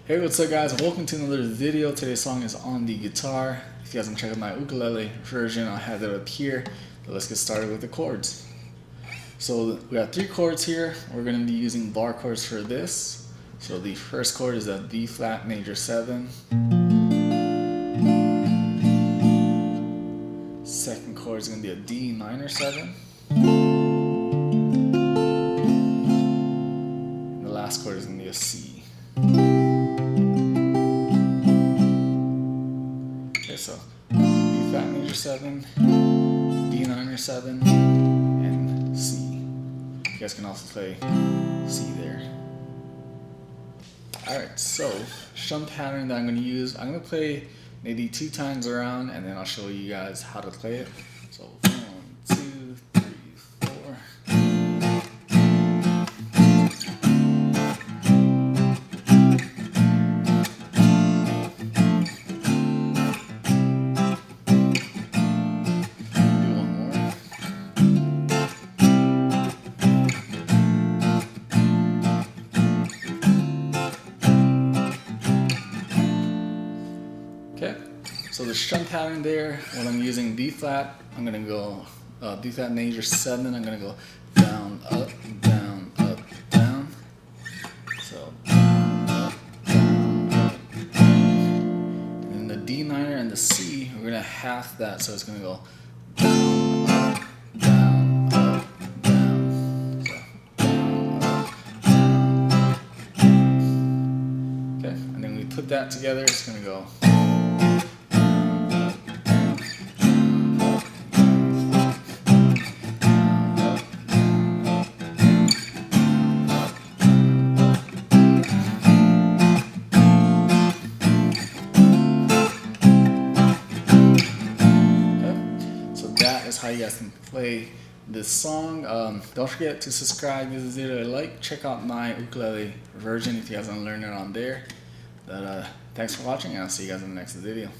Hey, what's up guys? Welcome to another video. Today's song is on the guitar. If you guys want to check out my ukulele version, I'll have it up here. But let's get started with the chords. So we got 3 chords here. We're going to be using bar chords for this. So the first chord is a D flat major 7. Second chord is going to be a D minor 7. And the last chord is going to be a C. So D flat major 7, D minor 7, and C. You guys can also play C there. Alright, so strum pattern that I'm going to use, I'm going to play maybe 2 times around and then I'll show you guys how to play it. So 1, 2, 3, 4. Okay, so the strum pattern there, when I'm using D flat, I'm going to go D flat major 7, I'm going to go down, up, down, up, down. So down, up, down, up, down. And then the D minor and the C, we're going to half that, so it's going to go down, up, down, up, down. So down, up, down, up, down. Okay, and then we put that together, it's going to go. That is how you guys can play this song. Don't forget to subscribe, give this video a like, check out my ukulele version if you guys want to learn it on there. Thanks for watching and I'll see you guys in the next video.